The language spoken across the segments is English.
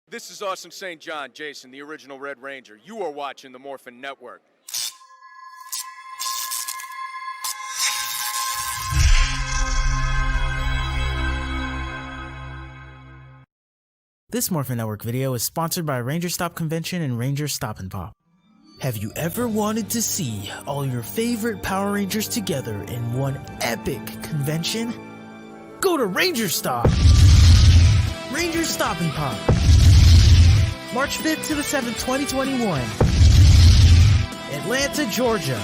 This is Austin St. John, Jason, the original Red Ranger. You are watching the Morphin Network. This Morphin Network video is sponsored by Ranger Stop Convention and Ranger Stop and Pop. Have you ever wanted to see all your favorite Power Rangers together in one epic convention? Go to Ranger Stop! Ranger Stop and Pop! March 5th to the 7th, 2021. Atlanta, Georgia.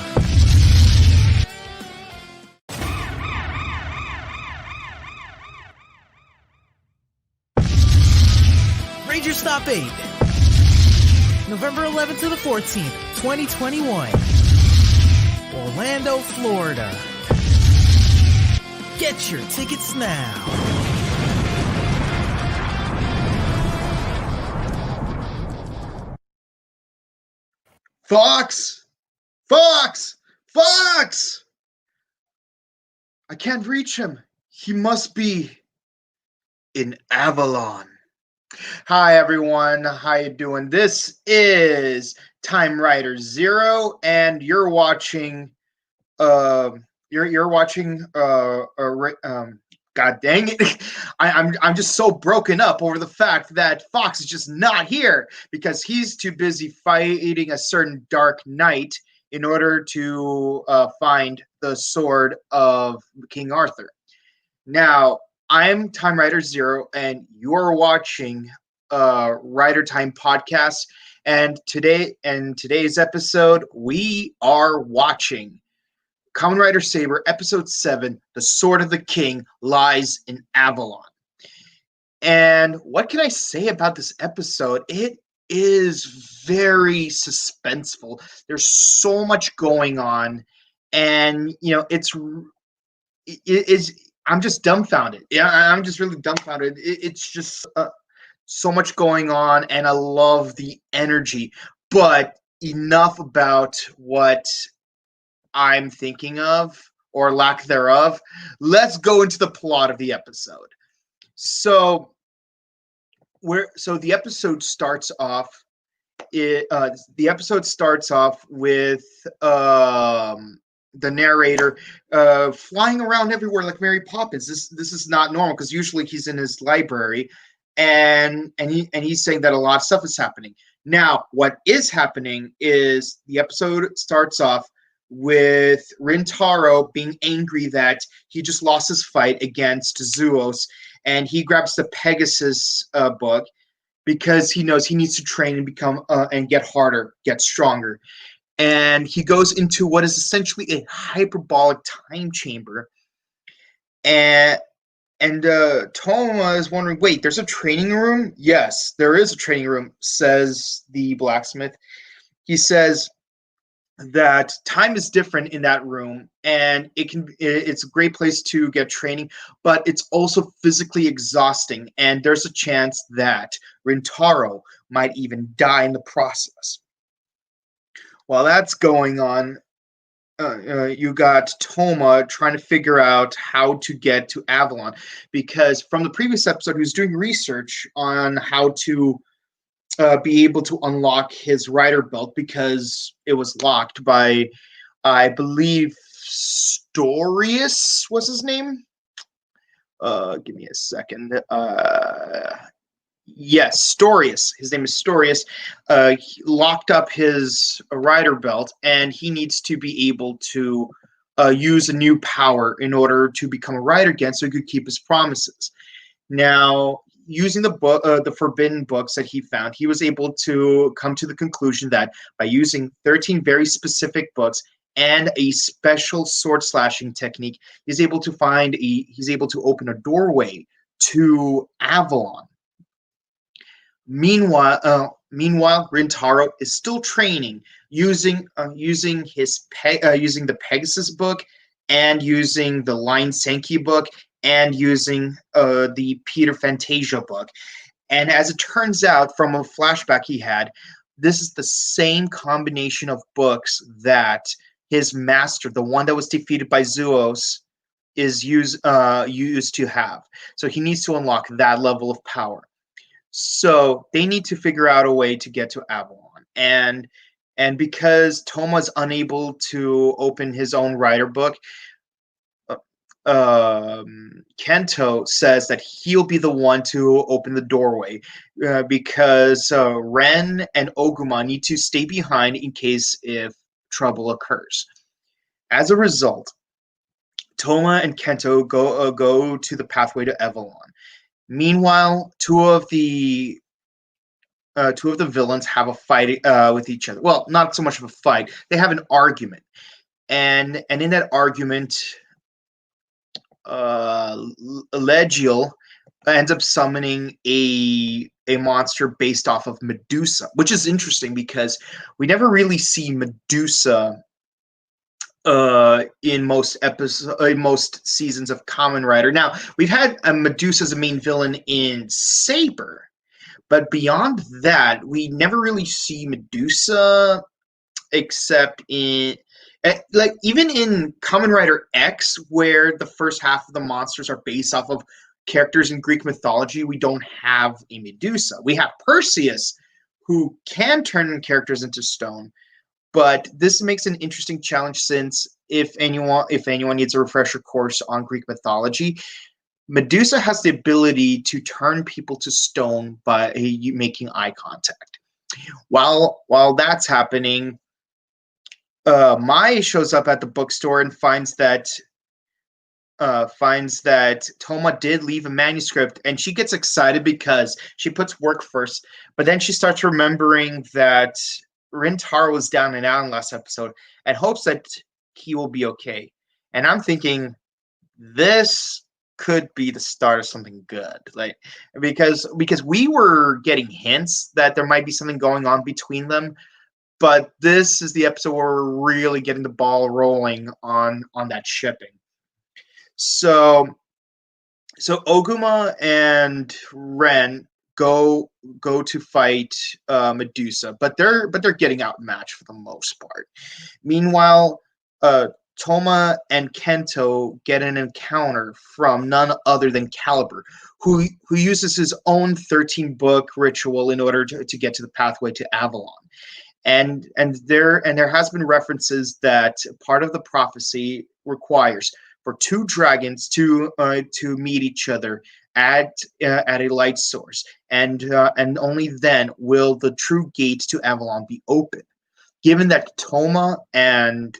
Ranger Stop 8. November 11th to the 14th, 2021. Orlando, Florida. Get your tickets now. Fox! Fox! Fox! I can't reach him. He must be in Avalon. Hi everyone, how you doing? This is Time Rider Zero, and you're watching. You're watching. God dang it! I'm just so broken up over the fact that Fox is just not here because he's too busy fighting a certain dark knight in order to find the sword of King Arthur. Now, I'm Time Rider Zero, and you're watching Rider Time Podcast. And today's episode, we are watching Kamen Rider Saber, Episode 7, The Sword of the King Lies in Avalon. And what can I say about this episode? It is very suspenseful. There's so much going on, and I'm just dumbfounded. Yeah, I'm just really dumbfounded. It's just so much going on, and I love the energy. But enough about what I'm thinking of, or lack thereof. Let's go into the plot of the episode. So the episode starts off. The episode starts off with the narrator flying around everywhere like Mary Poppins. This is not normal because usually he's in his library, and he's saying that a lot of stuff is happening. Now, what is happening is the episode starts off with Rintaro being angry that he just lost his fight against Zuos, and he grabs the Pegasus book because he knows he needs to train and become and get harder, get stronger. And he goes into what is essentially a hyperbolic time chamber. And Toma is wondering, wait, there's a training room? Yes, there is a training room, says the blacksmith. He says that time is different in that room, and it's a great place to get training, but it's also physically exhausting, and there's a chance that Rintaro might even die in the process. While that's going on, you got Toma trying to figure out how to get to Avalon, because from the previous episode he was doing research on how to be able to unlock his rider belt because it was locked by, I believe, Storius was his name. Give me a second. Yes, Storius. His name is Storius. He locked up his rider belt, and he needs to be able to use a new power in order to become a rider again, so he could keep his promises. Now, using the forbidden books that he found, he was able to come to the conclusion that by using 13 very specific books and a special sword slashing technique, he's able to open a doorway to Avalon. Meanwhile, Rintaro is still training using the Pegasus book and using the Line Senki book and using the Peter Fantasia book. And as it turns out from a flashback he had, this is the same combination of books that his master, the one that was defeated by Zuos, is used to have. So he needs to unlock that level of power. So they need to figure out a way to get to Avalon. And because Toma's unable to open his own writer book, Kento says that he'll be the one to open the doorway because Ren and Oguma need to stay behind in case if trouble occurs. As a result, Toma and Kento go to the pathway to Avalon. Meanwhile, two of the villains have a fight with each other. Well, not so much of a fight. They have an argument, and in that argument, Legiel ends up summoning a monster based off of Medusa, which is interesting because we never really see Medusa in most seasons of Kamen Rider. Now we've had Medusa as a main villain in Saber, but beyond that, we never really see Medusa except in like even in Kamen Rider X, where the first half of the monsters are based off of characters in Greek mythology. We don't have a Medusa. We have Perseus, who can turn characters into stone. But this makes an interesting challenge since if anyone needs a refresher course on Greek mythology, Medusa has the ability to turn people to stone by making eye contact. While that's happening, Mai shows up at the bookstore and finds that Toma did leave a manuscript, and she gets excited because she puts work first. But then she starts remembering that Rintaro was down and out in last episode and hopes that he will be okay. And I'm thinking this could be the start of something good, like because we were getting hints that there might be something going on between them, but this is the episode where we're really getting the ball rolling on that shipping. So Oguma and Ren go to fight Medusa, but they're getting outmatched for the most part. Meanwhile, Toma and Kento get an encounter from none other than Caliber, who uses his own 13-book ritual in order to get to the pathway to Avalon. And there has been references that part of the prophecy requires for two dragons to meet each other at a light source, and only then will the true gates to Avalon be open. Given that Toma and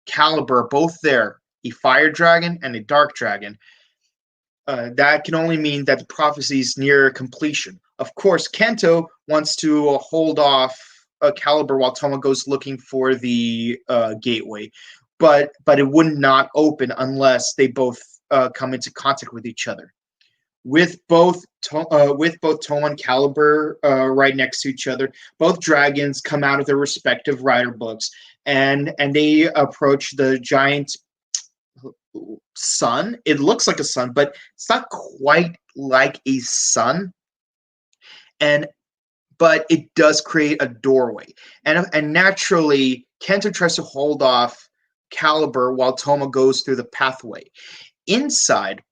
Caliber are both there, a fire dragon and a dark dragon, that can only mean that the prophecy is near completion. Of course, Kento wants to hold off Caliber while Toma goes looking for the gateway, but it would not open unless they both come into contact with each other. With both Toma and Caliber right next to each other, both dragons come out of their respective rider books, and they approach the giant sun. It looks like a sun, but it's not quite like a sun. But it does create a doorway, and naturally, Kento tries to hold off Caliber while Toma goes through the pathway. Inside,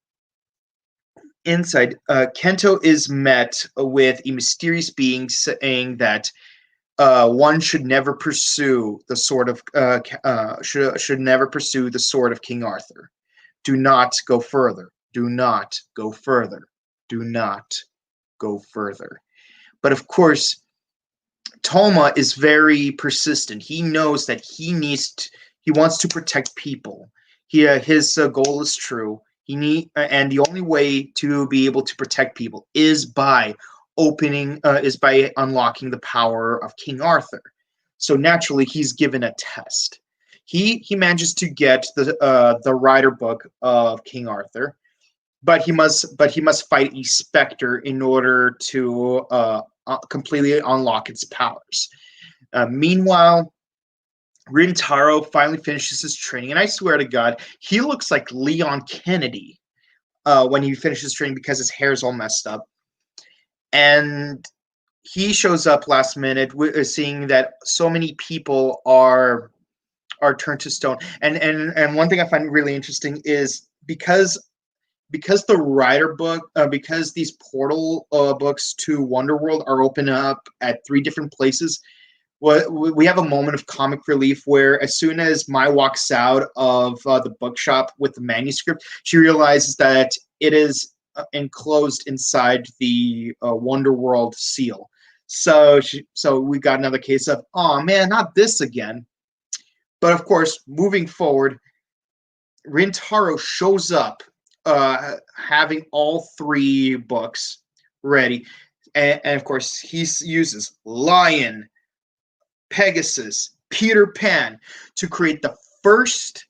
Kento is met with a mysterious being saying that one should never pursue the sword of should never pursue the sword of King Arthur. Do not go further. Do not go further. Do not go further. But of course, Toma is very persistent. He knows that he wants to protect people. His goal is true. And the only way to be able to protect people is by unlocking the power of King Arthur. So naturally, he's given a test. He manages to get the rider book of King Arthur, but he must fight a specter in order to completely unlock its powers. Meanwhile, Rintaro finally finishes his training, and I swear to God, he looks like Leon Kennedy when he finishes training because his hair's all messed up. And he shows up last minute, seeing that so many people are turned to stone. And one thing I find really interesting is because because the Rider book, because these portal books to Wonderworld are open up at 3 different places. We have a moment of comic relief where, as soon as Mai walks out of the bookshop with the manuscript, she realizes that it is enclosed inside the Wonderworld seal. So we got another case of, oh man, not this again. But of course, moving forward, Rintaro shows up, having all 3 books ready, and of course he uses Lion, Pegasus, Peter Pan to create the first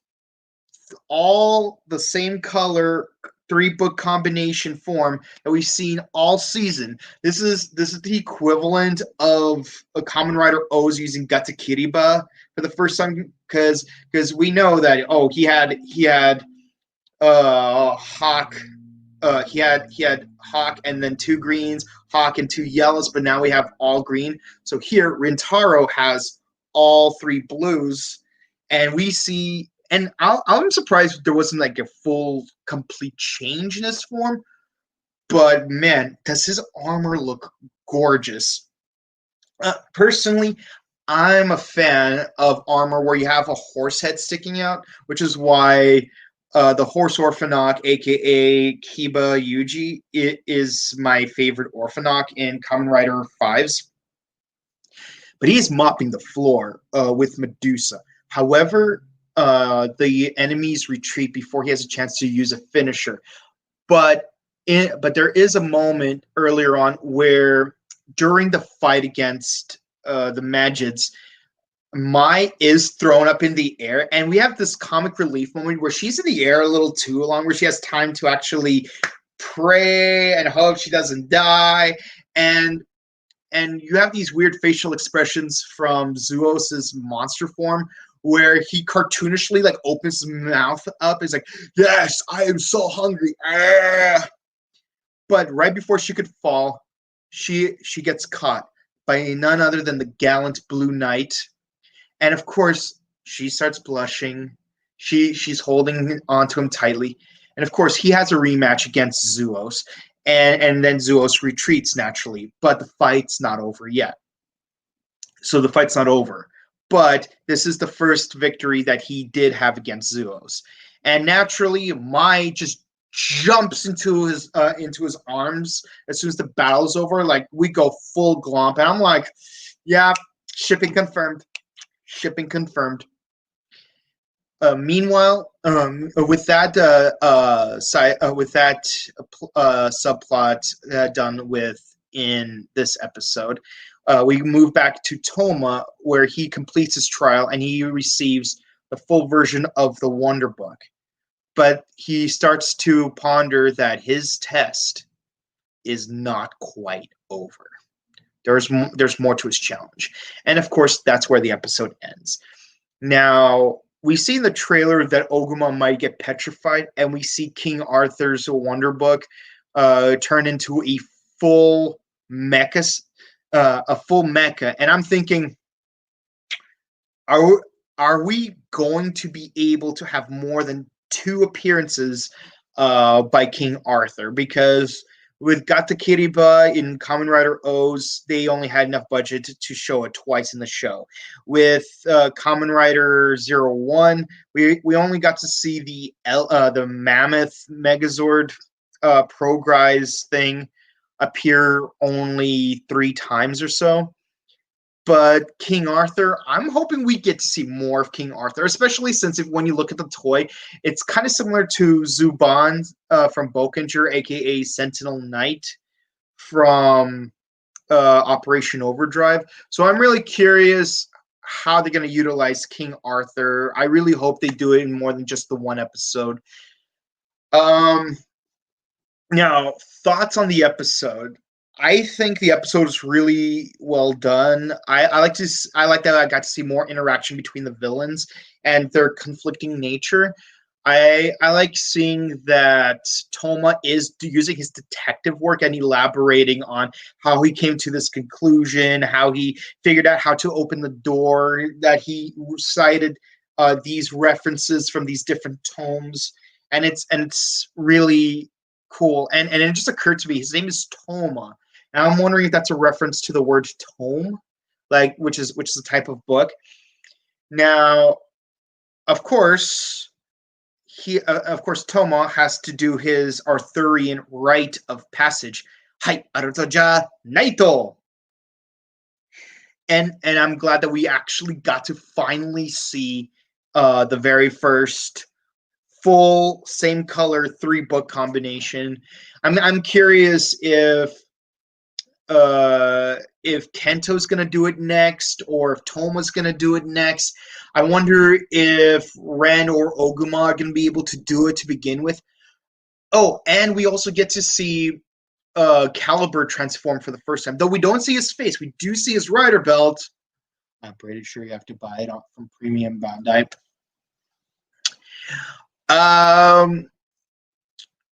all the same color 3-book combination form that we've seen all season. This is the equivalent of a Kamen Rider O's using Gatakiriba for the first time, because we know that he had Hawk. He had Hawk and then 2 greens, Hawk and 2 yellows, but now we have all green. So here, Rintaro has all 3 blues, and we see. And I'm surprised there wasn't like a full, complete change in his form. But man, does his armor look gorgeous? Personally, I'm a fan of armor where you have a horse head sticking out, which is why the Horse Orphanok, aka Kiba Yuji, it is my favorite Orphanok in Kamen Rider 5s. But he is mopping the floor with Medusa. However, the enemies retreat before he has a chance to use a finisher. But there is a moment earlier on where, during the fight against the Magids, Mai is thrown up in the air, and we have this comic relief moment where she's in the air a little too long, where she has time to actually pray and hope she doesn't die, and you have these weird facial expressions from Zuos's monster form, where he cartoonishly like opens his mouth up. He's like, "Yes, I am so hungry." But right before she could fall, she gets caught by none other than the gallant Blue Knight, and of course she starts blushing. She's holding onto him tightly, and of course he has a rematch against Zuos, and then Zuos retreats naturally. But the fight's not over yet. So the fight's not over. But this is the first victory that he did have against Zuos. And naturally, Mai just jumps into his arms as soon as the battle's over. Like, we go full glomp. And I'm like, yeah, shipping confirmed. Shipping confirmed. Meanwhile, with that subplot done with in this episode, we move back to Toma, where he completes his trial and he receives the full version of the Wonder Book. But he starts to ponder that his test is not quite over. There's more to his challenge. And of course, that's where the episode ends. Now, we see in the trailer that Oguma might get petrified, and we see King Arthur's Wonder Book turn into a full mecha. And I'm thinking, are we going to be able to have more than 2 appearances by King Arthur? Because with Gatakiriba in Kamen Rider O's, they only had enough budget to show it twice in the show. With Kamen Rider 01, we only got to see the Mammoth Megazord Progrise thing appear only 3 times or so. But King Arthur, I'm hoping we get to see more of King Arthur, especially since when you look at the toy, it's kind of similar to Zuban from Bokenger, aka Sentinel Knight from Operation Overdrive. So I'm really curious how they're going to utilize King Arthur. I really hope they do it in more than just the 1 episode. Now, thoughts on the episode. I think the episode is really well done. I like that I got to see more interaction between the villains and their conflicting nature. I like seeing that Toma is using his detective work and elaborating on how he came to this conclusion, how he figured out how to open the door, that he cited these references from these different tomes. it's really cool. And it just occurred to me his name is Toma, and I'm wondering if that's a reference to the word tome, like which is a type of book. Now, of course, Toma has to do his Arthurian rite of passage. Hai Arutoja Naito. And I'm glad that we actually got to finally see the very first full same color 3-book combination. I'm curious if Kento's gonna do it next or if Toma's gonna do it next. I wonder if Ren or Oguma are gonna be able to do it to begin with. Oh, and we also get to see Caliber transform for the first time. Though we don't see his face, we do see his rider belt. I'm pretty sure you have to buy it from Premium Bandai.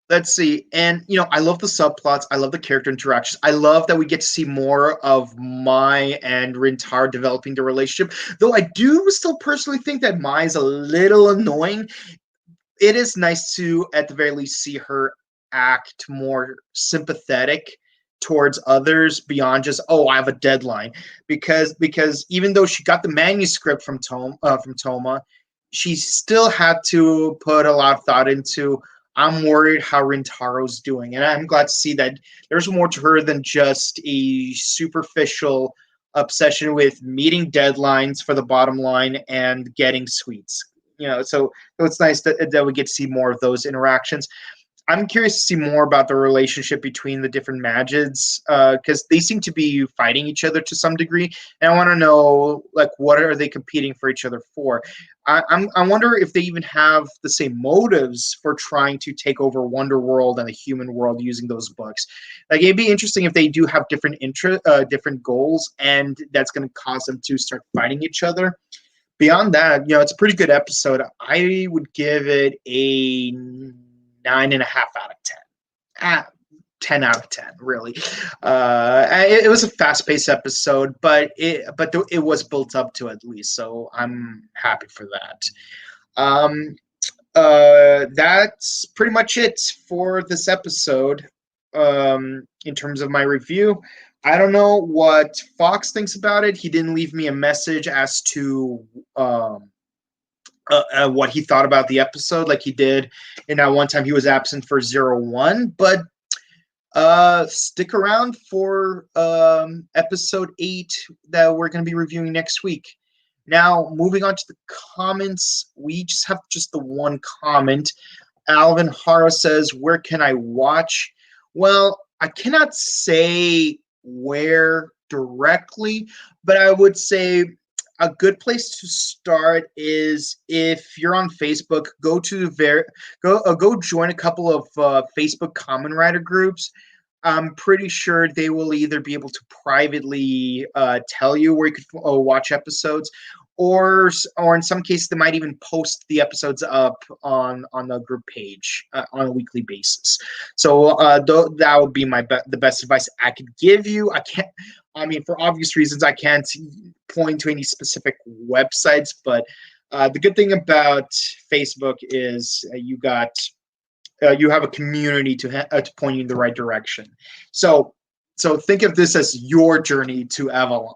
Let's see. And, I love the subplots. I love the character interactions. I love that we get to see more of Mai and Rintaro developing the relationship. Though I do still personally think that Mai is a little annoying. It is nice to, at the very least, see her act more sympathetic towards others beyond just, oh, I have a deadline. Because even though she got the manuscript from Toma, she still had to put a lot of thought into, I'm worried how Rintaro's doing. And I'm glad to see that there's more to her than just a superficial obsession with meeting deadlines for the bottom line and getting sweets. So it's nice that we get to see more of those interactions. I'm curious to see more about the relationship between the different Majids, because they seem to be fighting each other to some degree, and I want to know, like, what are they competing for each other for? I wonder if they even have the same motives for trying to take over Wonder World and the human world using those books. Like, it'd be interesting if they do have different goals, and that's going to cause them to start fighting each other. Beyond that, it's a pretty good episode. I would give it a 9.5 out of 10. 10 out of 10, really. It was a fast-paced episode, but it was built up to at least, so I'm happy for that. That's pretty much it for this episode. In terms of my review, I don't know what Fox thinks about it. He didn't leave me a message as to what he thought about the episode, like he did in that one time he was absent for 01. But stick around for episode 8 that we're going to be reviewing next week. Now, moving on to the comments, we just have the one comment. Alvin Haro says, "Where can I watch?" Well, I cannot say where directly, but I would say a good place to start is if you're on Facebook, go join a couple of Facebook Kamen Rider groups. I'm pretty sure they will either be able to privately tell you where you could watch episodes, or in some cases they might even post the episodes up on the group page on a weekly basis. So that would be the best advice I could give you. For obvious reasons, I can't point to any specific websites, but the good thing about Facebook is you have a community to point you in the right direction. So think of this as your journey to Avalon.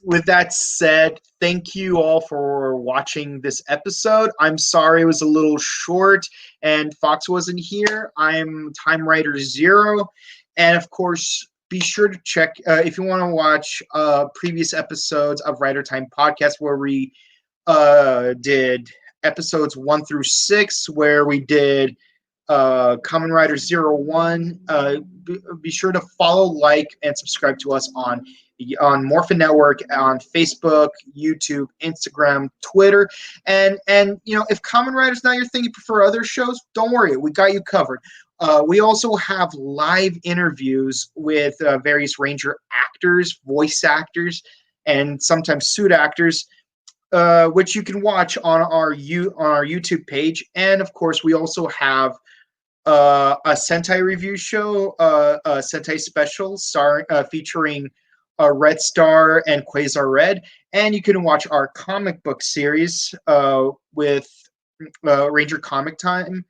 With that said, thank you all for watching this episode. I'm sorry it was a little short and Fox wasn't here. I'm Time Rider Zero. And of course, be sure to check if you want to watch previous episodes of Rider Time Podcast, where we did episodes 1 through 6, where we did Kamen Rider 01. Be sure to follow, like, and subscribe to us on Morphin Network, on Facebook, YouTube, Instagram, Twitter. And if Kamen Rider's not your thing, you prefer other shows, don't worry, we got you covered. We also have live interviews with various Ranger actors, voice actors, and sometimes suit actors, which you can watch on our YouTube page. And of course, we also have a Sentai review show, a Sentai special featuring Red Star and Quasar Red. And you can watch our comic book series with Ranger Comic Time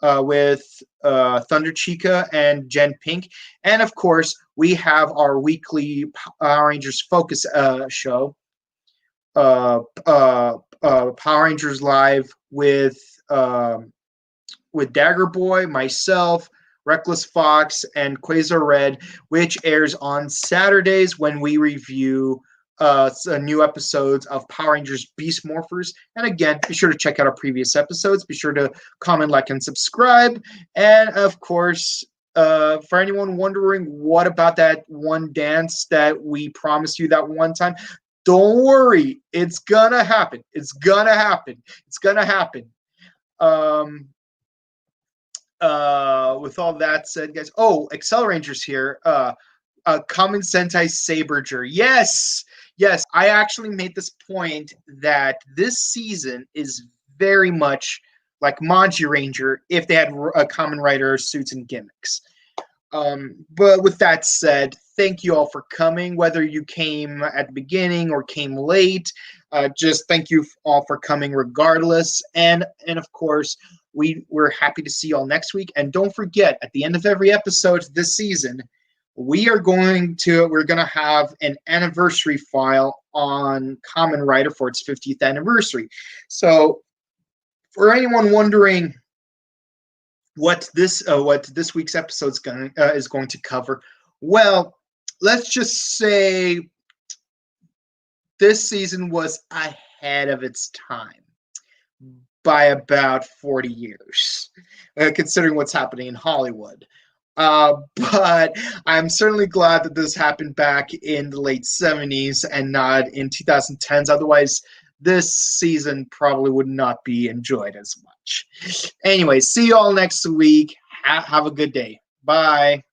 with Thunder Chica and Jen Pink. And of course, we have our weekly Power Rangers Focus show, Power Rangers Live with Dagger Boy, myself, Reckless Fox, and Quasar Red, which airs on Saturdays when we review new episodes of Power Rangers Beast Morphers. And again, be sure to check out our previous episodes. Be sure to comment, like, and subscribe. And of course, for anyone wondering what about that one dance that we promised you that one time, don't worry, it's gonna happen. It's gonna happen. It's gonna happen. With all that said, guys, Accelerangers here. Kamen Sentai Saberger. Yes, I actually made this point that this season is very much like Manji Ranger if they had a Kamen Rider suits and gimmicks. But with that said, thank you all for coming, whether you came at the beginning or came late. Just thank you all for coming regardless. And of course, we're happy to see you all next week. And don't forget, at the end of every episode this season, we're going to have an anniversary file on Kamen Rider for its 50th anniversary. So for anyone wondering what this week's episode is going to cover, well, let's just say this season was ahead of its time by about 40 years, considering what's happening in Hollywood. But I'm certainly glad that this happened back in the late 70s and not in 2010s. Otherwise, this season probably would not be enjoyed as much. Anyway, see you all next week. Have a good day. Bye.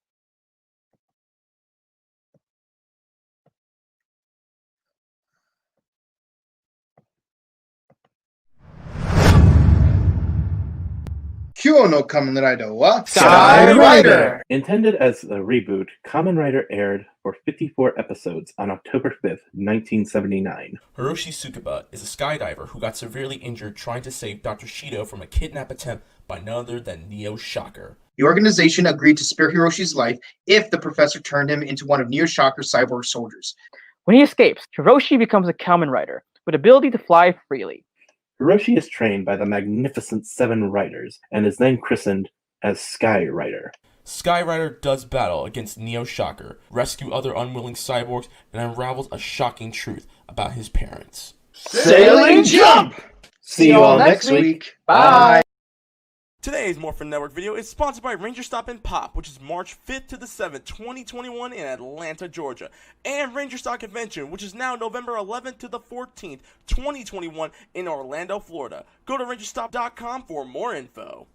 Kyo no Kamen Rider wa Sky Rider! Intended as a reboot, Kamen Rider aired for 54 episodes on October 5th, 1979. Hiroshi Tsukuba is a skydiver who got severely injured trying to save Dr. Shido from a kidnap attempt by none other than Neo Shocker. The organization agreed to spare Hiroshi's life if the professor turned him into one of Neo Shocker's cyborg soldiers. When he escapes, Hiroshi becomes a Kamen Rider with the ability to fly freely. Hiroshi is trained by the Magnificent Seven Riders and is then christened as Sky Rider. Sky Rider does battle against Neo Shocker, rescue other unwilling cyborgs, and unravels a shocking truth about his parents. Sailing Jump! See you all next week. Bye. Today's Morphin Network video is sponsored by Ranger Stop and Pop, which is March 5th to the 7th, 2021 in Atlanta, Georgia, and Ranger Stop Convention, which is now November 11th to the 14th, 2021 in Orlando, Florida. Go to rangerstop.com for more info.